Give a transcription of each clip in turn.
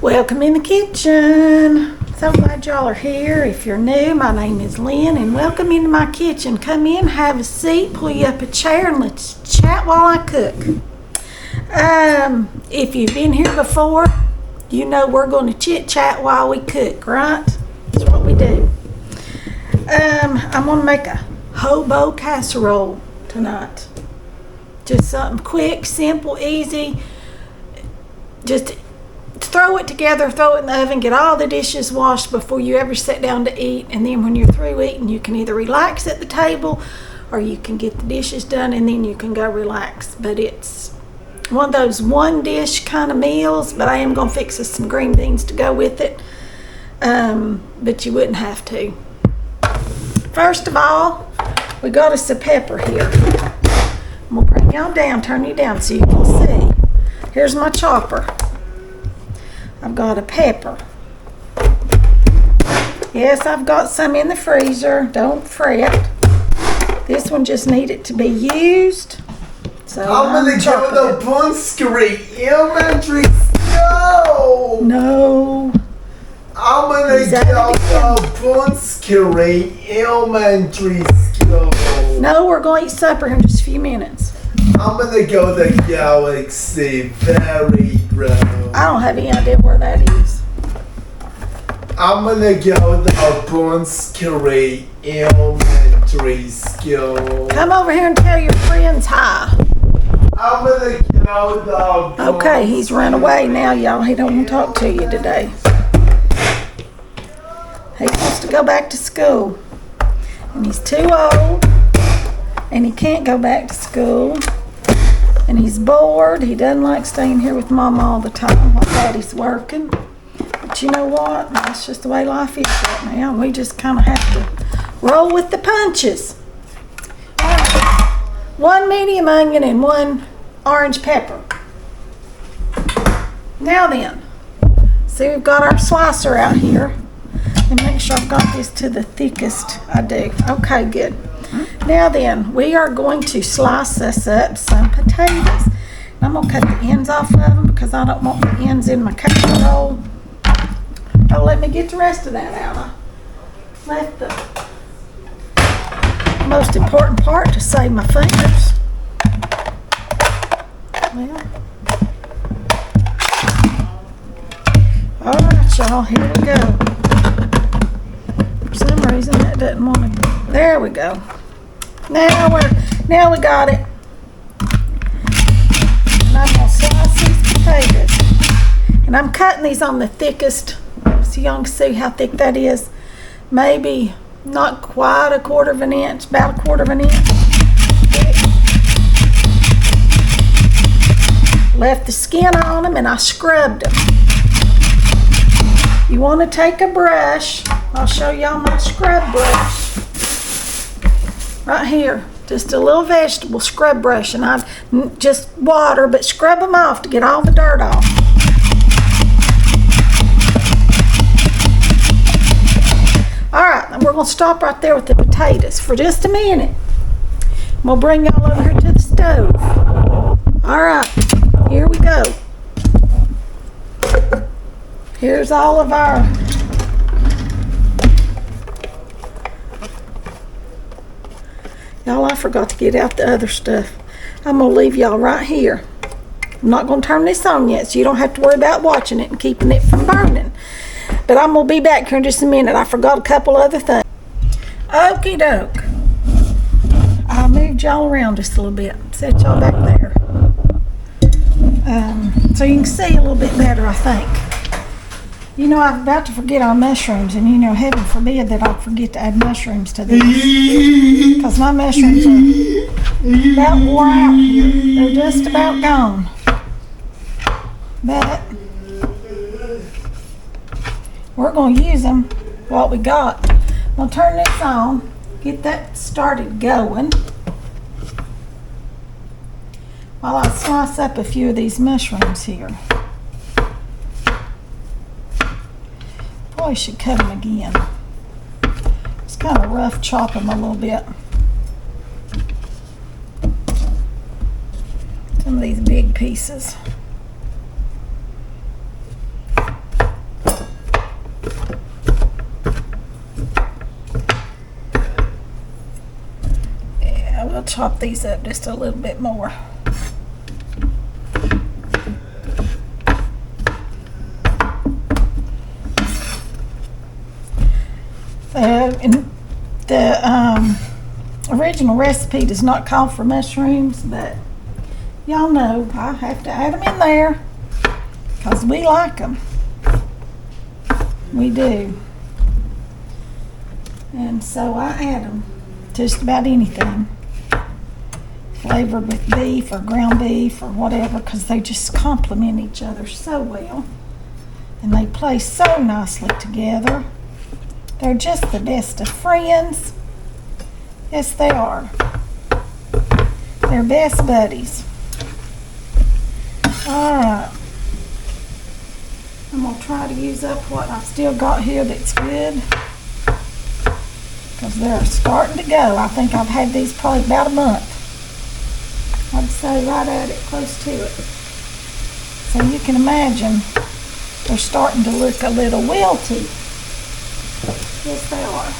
Welcome in the kitchen. So glad y'all are here. If you're new, my name is Lynn and welcome into my kitchen. Come in, have a seat, pull you up a chair and let's chat while I cook. If you've been here before, you know we're going to chit chat while we cook, right? That's what we do. I'm going to make a hobo casserole tonight. Just something quick, simple, easy. Just throw it together, throw it in the oven, get all the dishes washed before you ever sit down to eat, and then when you're through eating, you can either relax at the table or you can get the dishes done and then you can go relax. But it's one of those one dish kind of meals, but I am going to fix us some green beans to go with it, but you wouldn't have to. First of all, we got us a pepper here. I'm going to bring y'all down, turn you down so you can see. Here's my chopper. I've got a pepper. Yes, I've got some in the freezer. Don't fret. This one just needed to be used. So I'm gonna go to Bunskary Elementary School. No. I'm gonna go to Bunskary Elementary School. No, we're going to eat supper in just a few minutes. I'm gonna go to Galaxy Very Road. I don't have any idea where that is. I'm gonna go to Bunskary Elementary School. Come over here and tell your friends hi. I'm gonna go to Okay, he's run away now, y'all. He don't want to talk to you today. He wants to go back to school. And he's too old. And he can't go back to school. And he's bored. He doesn't like staying here with Mama all the time while Daddy's working. But you know what? That's just the way life is right now. We just kind of have to roll with the punches. All right. 1 medium onion and 1 orange pepper. Now then, see, we've got our slicer out here. And make sure I've got this to the thickest I do. Okay, good. Now then, we are going to slice us up some potatoes. I'm going to cut the ends off of them because I don't want the ends in my casserole. Oh, let me get the rest of that out. I left the most important part to save my fingers. Well, all right, y'all, here we go. For some reason, that doesn't want to. There we go. Now we got it. And I'm gonna slice these potatoes. And I'm cutting these on the thickest, so y'all can see how thick that is. Maybe not quite a quarter of an inch, about a quarter of an inch. Left the skin on them and I scrubbed them. You want to take a brush. I'll show y'all my scrub brush. Right here, just a little vegetable scrub brush, and I've just water, but scrub them off to get all the dirt off. All right, and we're gonna stop right there with the potatoes for just a minute. We'll bring y'all over here to the stove. All right, here we go. Here's all of our y'all, I forgot to get out the other stuff. I'm going to leave y'all right here. I'm not going to turn this on yet, so you don't have to worry about watching it and keeping it from burning. But I'm going to be back here in just a minute. I forgot a couple other things. Okie doke. I moved y'all around just a little bit. Set y'all back there. So you can see a little bit better, I think. You know, I'm about to forget our mushrooms, and you know, heaven forbid that I'll forget to add mushrooms to these. Because my mushrooms are about wore out here. They're just about gone. But we're going to use them, what we got. I'm going to turn this on, get that started going, while I slice up a few of these mushrooms here. Probably should cut them again. It's kind of rough chop them a little bit. Some of these big pieces. chop these up just a little bit more. And the original recipe does not call for mushrooms, but y'all know I have to add them in there because we like them. We do. And so I add them to just about anything flavored with beef or ground beef or whatever, because they just complement each other so well and they play so nicely together. They're just the best of friends. Yes, they are. They're best buddies. All right. I'm going to try to use up what I've still got here that's good, because they're starting to go. I think I've had these probably about a month. I'd say right at it, close to it. So you can imagine they're starting to look a little wilty. Yes, they are.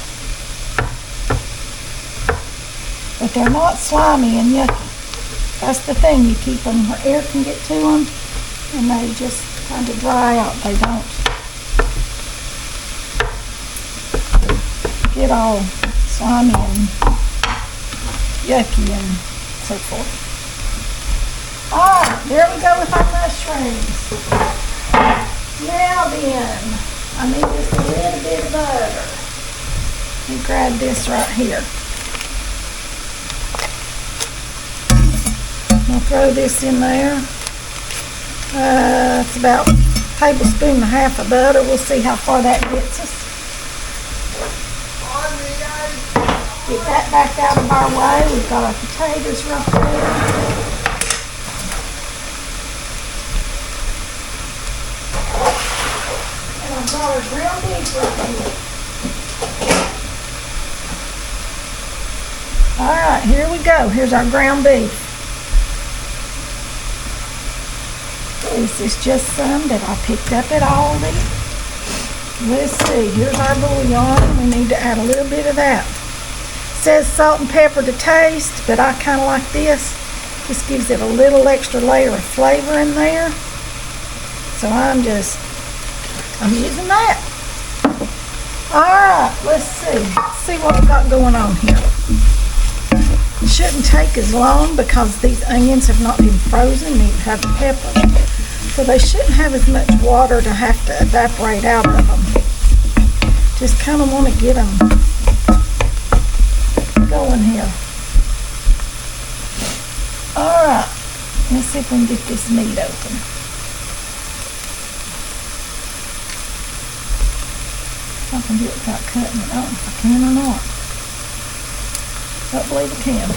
But they're not slimy and yucky. That's the thing. You keep them where air can get to them, and they just kind of dry out. They don't get all slimy and yucky and so forth. Alright, there we go with our mushrooms. Now then, I need just a little bit of butter. Let me grab this right here. I'll throw this in there. It's about a tablespoon and a half of butter. We'll see how far that gets us. Get that back out of our way. We've got our potatoes right there. And I've got our ground beef right here. Alright, here we go. Here's our ground beef. This is just some that I picked up at Aldi. Let's see, here's our bouillon. We need to add a little bit of that. It says salt and pepper to taste, but I kind of like this. This gives it a little extra layer of flavor in there. So I'm using that. Alright, let's see what we've got going on here. It shouldn't take as long because these onions have not been frozen, neither have the peppers. So they shouldn't have as much water to have to evaporate out of them. Just kind of want to get them going here. Alright, let's see if we can get this meat open. If I can do it without cutting it. I don't know if I can or not. I don't believe I can.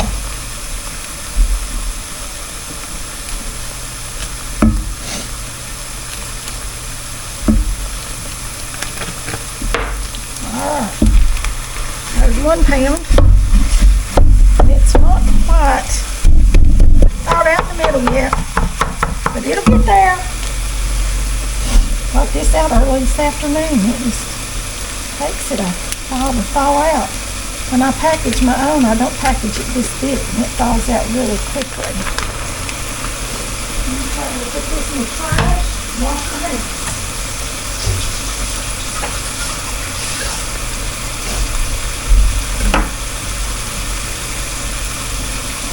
Alright, there's 1 pound. It's not quite thawed out in the middle yet, but it'll get there. Got this out early this afternoon. It just takes it a while to thaw out. When I package my own, I don't package it this big, and it thaws out really quickly. I'm trying to put this in the trash, wash my hands.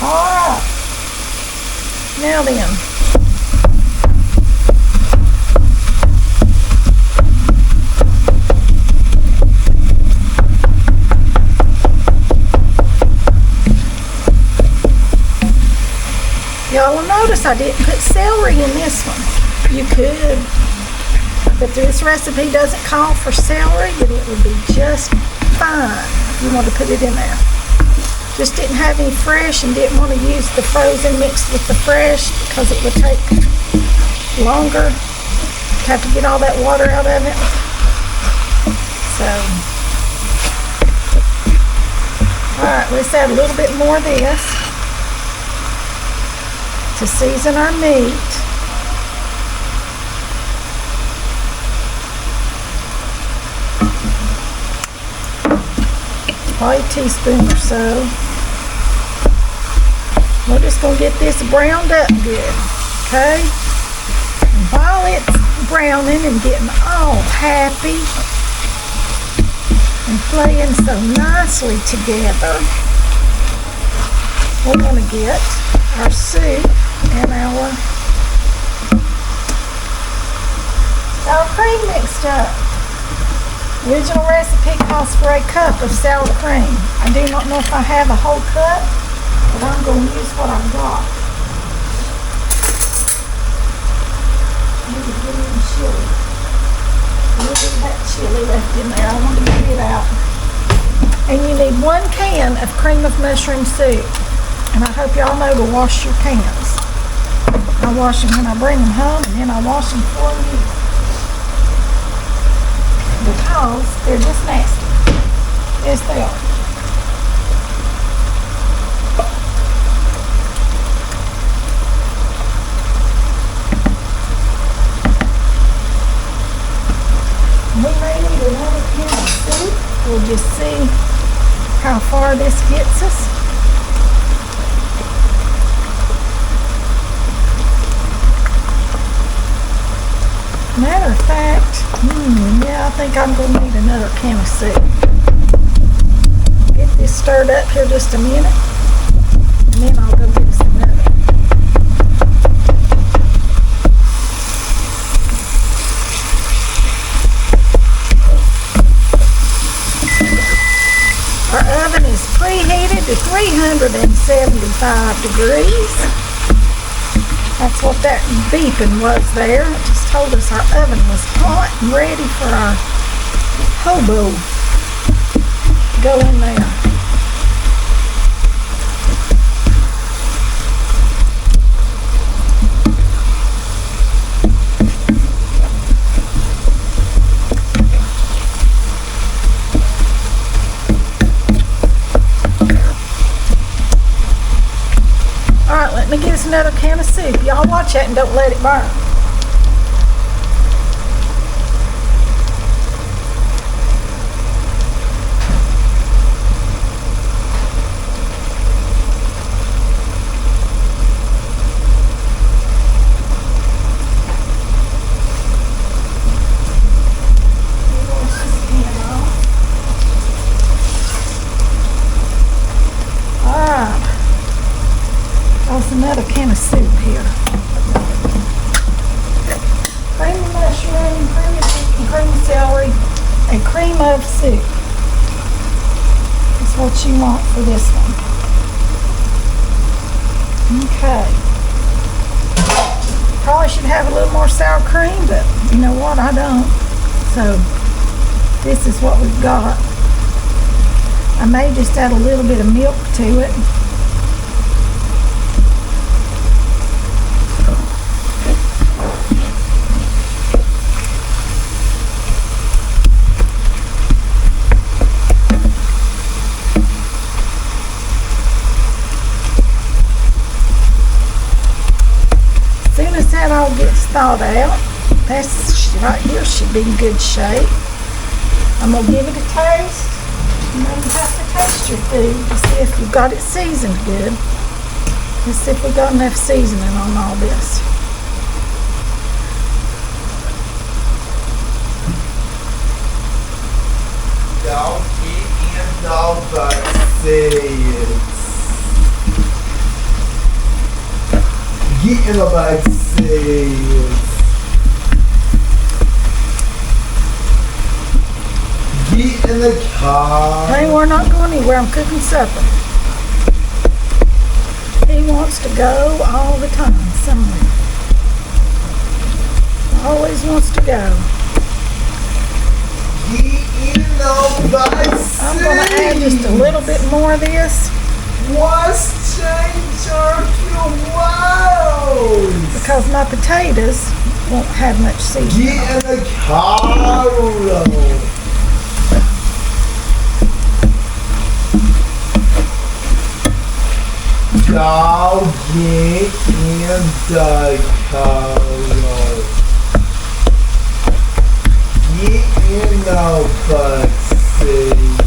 Alright, now then, y'all will notice I didn't put celery in this one. You could, but this recipe doesn't call for celery, but it would be just fine if you want to put it in there. Just didn't have any fresh and didn't want to use the frozen mixed with the fresh because it would take longer. Have to get all that water out of it. So, alright, let's add a little bit more of this to season our meat. Probably a teaspoon or so. We're just gonna get this browned up good, okay? And while it's browning and getting all happy and playing so nicely together, we're gonna get our soup and our sour cream mixed up. Original recipe calls for a cup of sour cream. I do not know if I have a whole cup, but I'm going to use what I've got. Maybe give me chili. A little bit of that chili left in there. I want to get it out. And you need 1 can of cream of mushroom soup. And I hope y'all know to wash your cans. I wash them when I bring them home, and then I wash them for you. Because they're just nasty. Yes, they are. We may need another can of soup. We'll just see how far this gets us. Matter of fact, yeah, I think I'm going to need another can of soup. Get this stirred up here just a minute, and then I'll go get us another. Our oven is preheated to 375 degrees. That's what that beeping was there. It just told us our oven was hot and ready for our hobo to go in there. Alright, let me get us another can of soup. Y'all watch that and don't let it burn. Another can of soup here. Cream of mushroom, cream of chicken, cream of celery, and cream of soup. That's what you want for this one. Okay. Probably should have a little more sour cream, but you know what? I don't. So this is what we've got. I may just add a little bit of milk to it. That all gets thawed out. That's right here should be in good shape. I'm gonna give it a taste. You know, you have to taste your food to see if you've got it seasoned good. Let's see if we've got enough seasoning on all this. Don't eat in the vaccines. Get in the vaccines. Get in the car. Hey, we're not going anywhere. I'm cooking supper. He wants to go all the time somewhere. Always wants to go. Get in the vaccines. I'm going to add just a little bit more of this. What's change our clothes? Because my potatoes won't have much seasoning. Get in the car. Go get in the car. Get in the vaccine.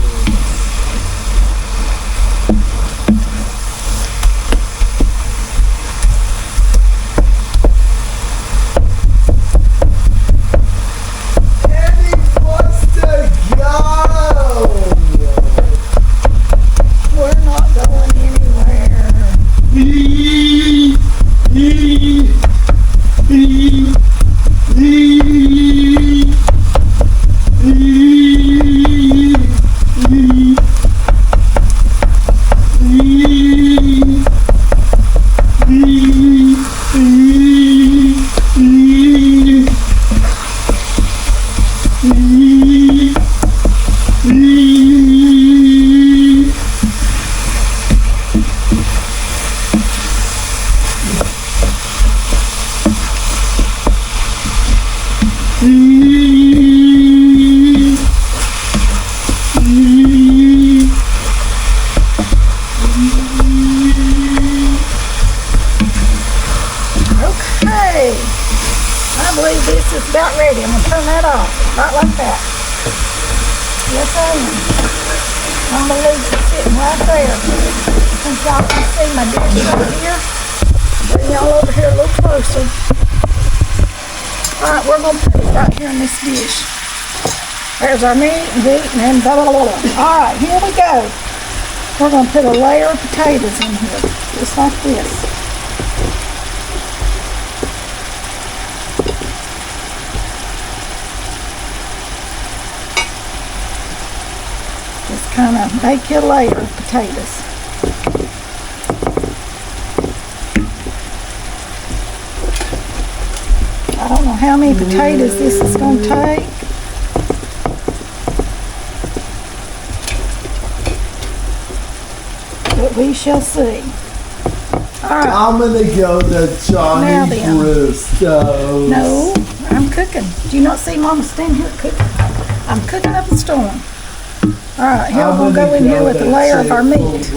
Okay, I believe this is about ready. I'm gonna turn that off, right like that. Yes, I am. I'm gonna leave it sitting right there. Since y'all can see my dish right here, bring y'all over here a little closer. All right, we're gonna put it right here in this dish. There's our meat and wheat and then blah, blah, blah, blah. All right, here we go. We're gonna put a layer of potatoes in here, just like this. Just kind of make you a layer of potatoes. I don't know how many potatoes this is going to take. But we shall see. All right. I'm gonna go to Now Johnny then. Brewster's. No, I'm cooking. Do you not see Mama standing here cooking? I'm cooking up a storm. All right, here we'll go in here with a layer of our meat.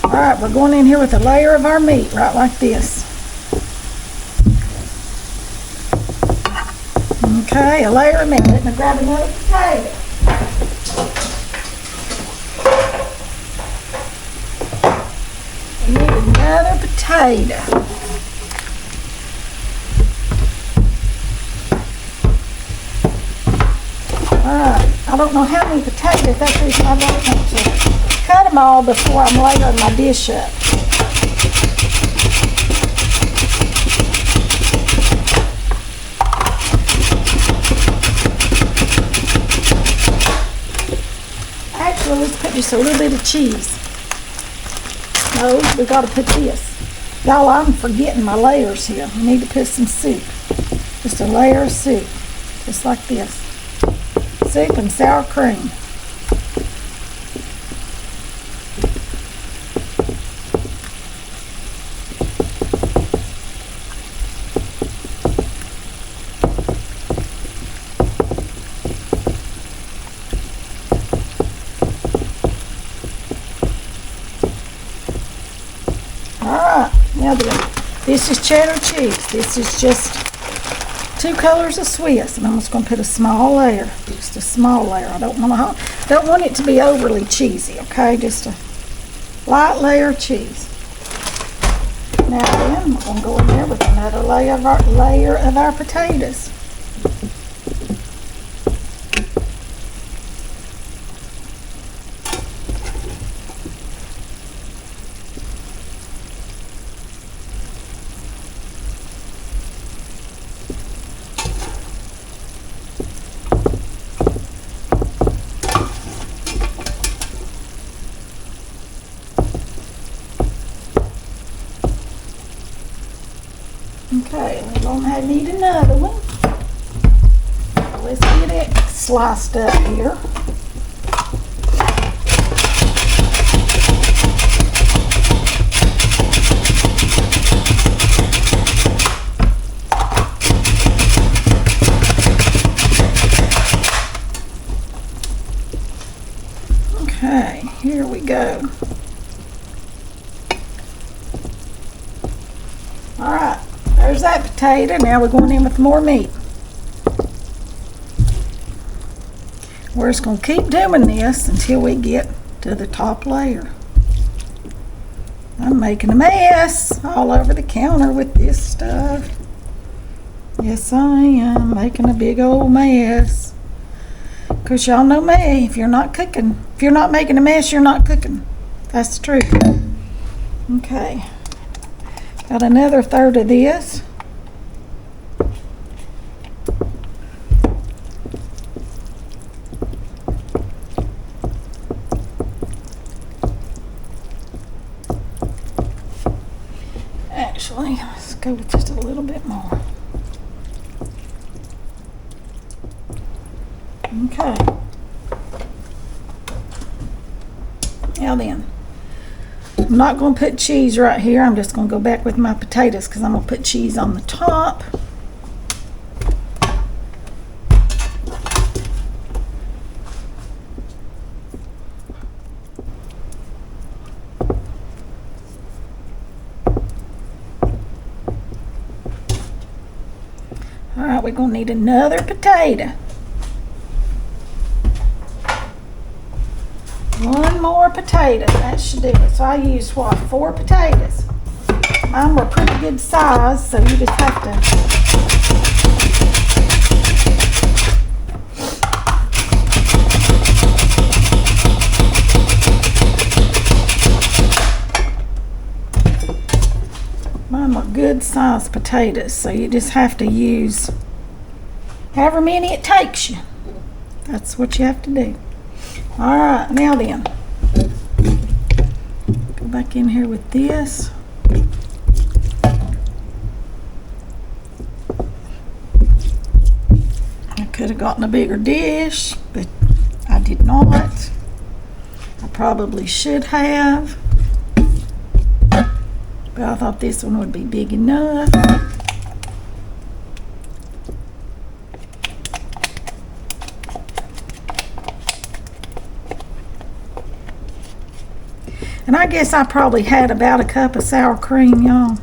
All right, we're going in here with a layer of our meat, right like this. Okay, a layer of meat. Let me grab another potato. We need another potato. Alright, I don't know how many potatoes, that's the reason I don't want to cut them all before I'm layering my dish up. Actually, let's put just a little bit of cheese. No, we gotta put this. Y'all, I'm forgetting my layers here. We need to put some soup. Just a layer of soup, just like this. Soup and sour cream. Alright, now then, this is cheddar cheese. This is just 2 colors of Swiss, and I'm just going to put a small layer, just a small layer. I don't want it to be overly cheesy, okay? Just a light layer of cheese. Now then, we're going to go in there with another layer of our potatoes. Okay, we're going to need another one. Let's get it sliced up here. Okay, here we go. All right. There's that potato. Now we're going in with more meat. We're just going to keep doing this until we get to the top layer. I'm making a mess all over the counter with this stuff. Yes, I am making a big old mess. Because y'all know me, if you're not cooking, if you're not making a mess, you're not cooking. That's the truth. Okay. Got another third of this. Actually, let's go with just a little bit more. Okay. Now then, I'm not going to put cheese right here. I'm just going to go back with my potatoes because I'm going to put cheese on the top. All right, we're going to need another potato. One more potato, that should do it. So I used, what, 4 potatoes. Mine were pretty good size, so you just have to. Mine were good sized potatoes, so you just have to use however many it takes you. That's what you have to do. All right, now then, go back in here with this. I could have gotten a bigger dish, but I did not. I probably should have, but I thought this one would be big enough. And I guess I probably had about a cup of sour cream, y'all.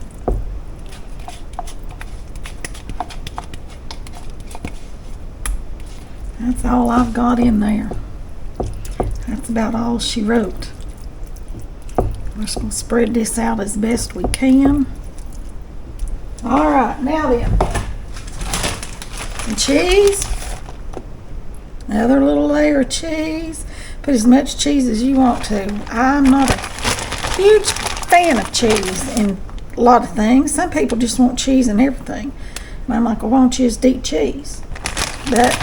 That's all I've got in there. That's about all she wrote. We're just going to spread this out as best we can. All right, now then. Some cheese. Another little layer of cheese. Put as much cheese as you want to. I'm not a huge fan of cheese in a lot of things. Some people just want cheese in everything. And I'm like, well, why don't you just eat cheese? But,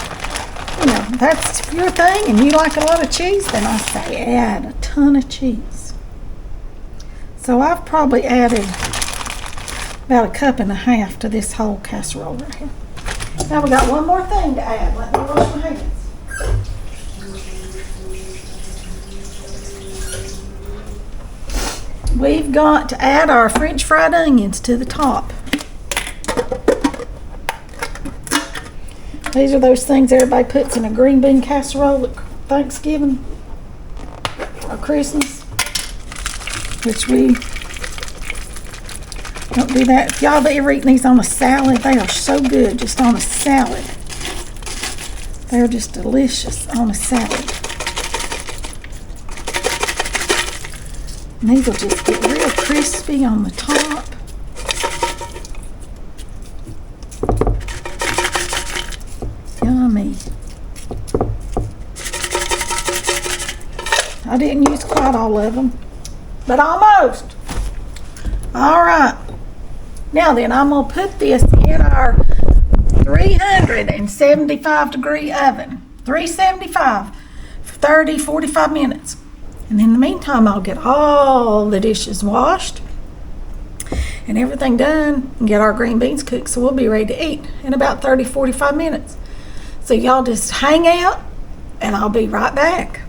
you know, that's your thing and you like a lot of cheese, then I say add a ton of cheese. So I've probably added about a cup and a half to this whole casserole right here. Now we got one more thing to add. Let me wash my hands. We've got to add our French fried onions to the top. These are those things everybody puts in a green bean casserole at Thanksgiving or Christmas, which we don't do that. If y'all have ever eaten these on a salad, they are so good just on a salad. They're just delicious on a salad. And these will just get real crispy on the top. Yummy. I didn't use quite all of them, but almost. All right. Now then, I'm going to put this in our 375 degree oven. 375 for 30, 45 minutes. And in the meantime, I'll get all the dishes washed and everything done and get our green beans cooked, so we'll be ready to eat in about 30, 45 minutes. So y'all just hang out and I'll be right back.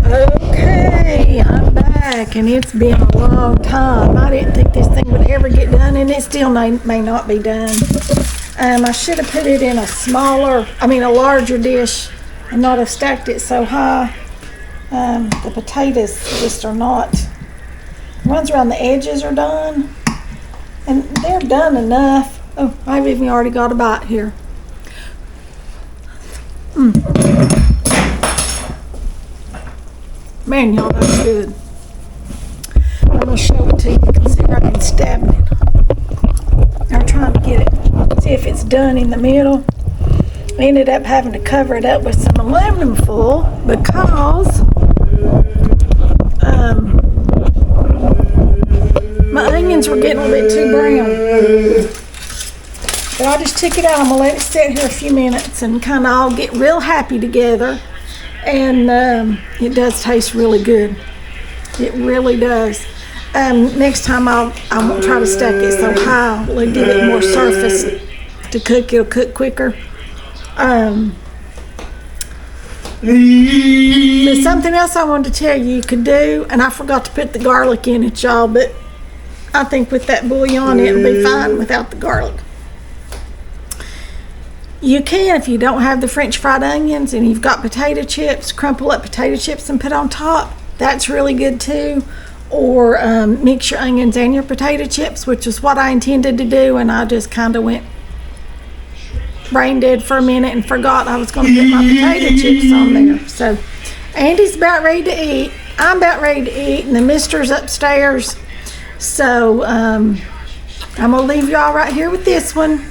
Okay, I'm back and it's been a long time. I didn't think this thing would ever get done and it still may not be done. I should have put it in a larger dish and not have stacked it so high. The potatoes just are not. The ones around the edges are done, and they're done enough. Oh, I've even already got a bite here. Man, y'all, that's good. I'm gonna show it to you. You can see where I can stab it. I'm trying to get it, see if it's done in the middle. I ended up having to cover it up with some aluminum foil because my onions were getting a little bit too brown. But I just took it out. I'm going to let it sit here a few minutes and kind of all get real happy together. And it does taste really good. It really does. Next time I won't try to stack it so high. I'll give it more surface to cook. It'll cook quicker. There's something else I wanted to tell you could do, and I forgot to put the garlic in it, y'all, but I think with that bouillon, it'll be fine without the garlic. You can, if you don't have the French fried onions and you've got potato chips, crumple up potato chips and put on top. That's really good too. Or mix your onions and your potato chips, which is what I intended to do, and I just kind of went brain dead for a minute and forgot I was going to put my potato chips on there. So Andy's about ready to eat. I'm about ready to eat, and the mister's upstairs. So I'm going to leave y'all right here with this one.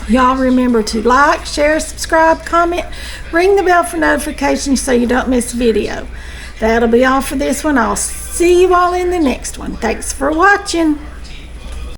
Y'all remember to like, share, subscribe, comment, ring the bell for notifications so you don't miss a video. That'll be all for this one. I'll see you all in the next one. Thanks for watching.